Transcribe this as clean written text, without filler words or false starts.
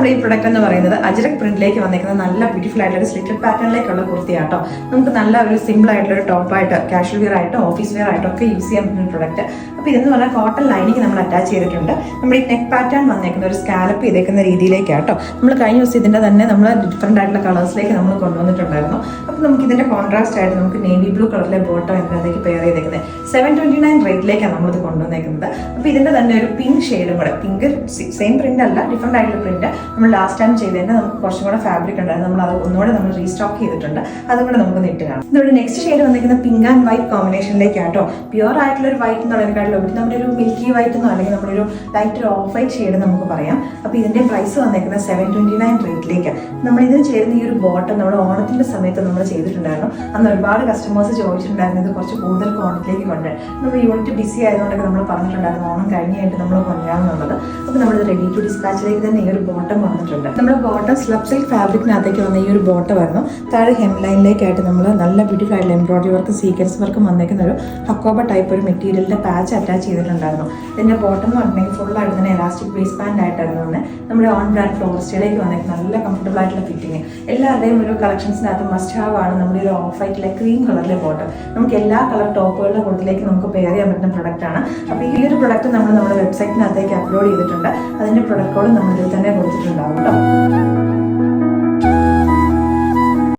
നമ്മുടെ ഈ പ്രൊഡക്റ്റ് എന്ന് പറയുന്നത് അജ്രക് പ്രിന്റിലേക്ക് വന്നിരിക്കുന്ന നല്ല ബ്യൂട്ടിഫുൾ ആയിട്ടുള്ള ഒരു സ്ലിറ്റഡ് പാറ്റേണിലേക്കുള്ള കുർത്തിയാട്ടോ. നമുക്ക് നല്ല ഒരു സിമ്പിൾ ആയിട്ടുള്ള ഒരു ടോപ്പായിട്ട് കാഷ്വൽ വെയർ ആയിട്ടോ ഓഫീസ് വെയർ ആയിട്ടോ ഒക്കെ യൂസ് ചെയ്യാൻ പറ്റുന്ന പ്രൊഡക്റ്റ്. അപ്പോൾ ഇതെന്ന് പറഞ്ഞാൽ കോട്ടൺ ലൈനിങ് നമ്മൾ അറ്റാച്ച് ചെയ്തിട്ടുണ്ട്. നമ്മുടെ ഈ നെക്ക് പാറ്റേൺ വന്നേക്കുന്ന ഒരു സ്കാലപ്പ് ചെയ്തേക്കുന്ന രീതിയിലേക്കാട്ടോ. നമ്മൾ കഴിഞ്ഞ ദിവസം ഇതിൻ്റെ തന്നെ നമ്മൾ ഡിഫറെൻ്റ് ആയിട്ടുള്ള കളേഴ്സിലേക്ക് നമ്മൾ കൊണ്ടുവന്നിട്ടുണ്ടായിരുന്നു. അപ്പോൾ നമുക്ക് ഇതിൻ്റെ കോൺട്രാസ്റ്റ് ആയിട്ട് നമുക്ക് നേവി ബ്ലൂ കളറിലെ ബോട്ടം ഇതിനകത്തേക്ക് പെയർ ചെയ്തേക്കുന്നത് 729 റേറ്റിലേക്കാണ് നമ്മളിത് കൊണ്ടുവന്നേക്കുന്നത്. അപ്പോൾ ഇതിൻ്റെ തന്നെ ഒരു പിങ്ക് ഷെയ്ഡും കൂടെ, പിങ്ക് സെയിം പ്രിന്റ് അല്ല, ഡിഫറെൻ്റ് ആയിട്ടുള്ള പ്രിന്റ് നമ്മൾ ലാസ്റ്റ് ടൈം ചെയ്തതിൻ്റെ നമുക്ക് കുറച്ചും കൂടെ ഫാബ്രിക് ഉണ്ടായിരുന്നു. നമ്മൾ അത് ഒന്നുകൂടെ നമ്മൾ റീസ്റ്റോക്ക് ചെയ്തിട്ടുണ്ട്. അതും കൂടെ നമുക്ക് ഇട്ട് കാണാം. ഇതോടെ നെക്സ്റ്റ് ഷെയ്ഡ് വന്നിരിക്കുന്ന പിങ്ക് ആൻഡ് വൈറ്റ് കോമ്പിനേഷനിലേക്കാട്ടോ. പ്യുവർ ആയിട്ടുള്ള ഒരു വൈറ്റ് എന്നുള്ളതിനെക്കാട്ടിലും നമ്മുടെ ഒരു മിൽക്കി വൈറ്റ് എന്നോ അല്ലെങ്കിൽ നമ്മുടെ ഒരു ലൈറ്റ് ഓഫ് വൈറ്റ് ഷെയ്ഡ് നമുക്ക് പറയാം. അപ്പോൾ ഇതിന്റെ പ്രൈസ് വന്നിരിക്കുന്നത് 729 റേറ്റിലേക്ക്. നമ്മൾ ഇതിന് ചേരുന്ന ഈ ഒരു ബോട്ടം നമ്മൾ ഓണത്തിന്റെ സമയത്ത് നമ്മൾ ചെയ്തിട്ടുണ്ടായിരുന്നു. അന്ന് ഒരുപാട് കസ്റ്റമേഴ്സ് ചോദിച്ചിട്ടുണ്ടായിരുന്നു ഇത് കുറച്ച് കൂടുതൽ ക്വാണ്ടിറ്റിയിലേക്ക് കൊണ്ടുവരാൻ. നമ്മൾ യൂണിറ്റ് ബിസി ആയതുകൊണ്ടൊക്കെ നമ്മൾ പറഞ്ഞിട്ടുണ്ടായിരുന്നു ഓണം കഴിഞ്ഞായിട്ട് നമ്മൾ കൊണ്ടുവരാമെന്നുള്ളത്. അപ്പോൾ നമ്മൾ റെഡി ടു ഡിസ്പാച്ചിലേക്ക് തന്നെ ഈ ഒരു ബോട്ടം വന്നിട്ടുണ്ട്. നമ്മുടെ ബോട്ടം സ്ലബ് സിൽക്ക് ഫാബ്രിക്കിനകത്തേക്ക് വന്ന ഈ ഒരു ബോട്ടം വരുന്നു. താഴെ ഹെം ലൈനിലേക്കായിട്ട് നമ്മൾ നല്ല ബ്യൂട്ടിഫുൾ ആയിട്ടുള്ള എംബ്രോയിഡറി വർക്ക് സീക്വൻസ് വർക്കും വന്നേക്കുന്ന ഒരു ഹക്കോബ ടൈപ്പ് ഒരു മെറ്റീരിയലിന്റെ പാച്ച് അറ്റാച്ച് ചെയ്തിട്ടുണ്ടായിരുന്നു. ഇതിന്റെ ബോട്ടം എന്ന് പറഞ്ഞിട്ടുണ്ടെങ്കിൽ ഫുൾ ആയിട്ട് തന്നെ എലാസ്റ്റിക് ബേസ് ബാൻഡ് ആയിട്ടായിരുന്നു തന്നെ നമ്മുടെ ഓൺ ബ്രാൻഡ് ഫ്ലോറിസ്റ്റിലേക്ക് വന്നേക്കുന്ന നല്ല കംഫർട്ടബിൾ ആയിട്ടുള്ള ഫിറ്റിംഗ്. എല്ലാവരുടെയും ഒരു കളക്ഷൻസിനകത്ത് മസ്റ്റ് ഹാവ് ആണ് നമ്മുടെ ഒരു ഓഫ് വൈറ്റിലെ ക്രീം കളറിലെ ബോട്ടം. നമുക്ക് എല്ലാ കളർ ടോപ്പുകളുടെ കൂടുതലേക്ക് നമുക്ക് പെയർ ചെയ്യാൻ പറ്റുന്ന പ്രൊഡക്റ്റ് ആണ്. അപ്പോൾ ഈ ഒരു പ്രൊഡക്റ്റ് നമ്മൾ നമ്മുടെ വെബ്സൈറ്റിനകത്തേക്ക് അപ്ലോഡ് ചെയ്തിട്ടുണ്ട്. അതിന്റെ പ്രൊഡക്റ്റ് കോഡ് നമ്മൾ ഇതിൽ തന്നെ കൊടുത്തിട്ടുണ്ടാവും കേട്ടോ.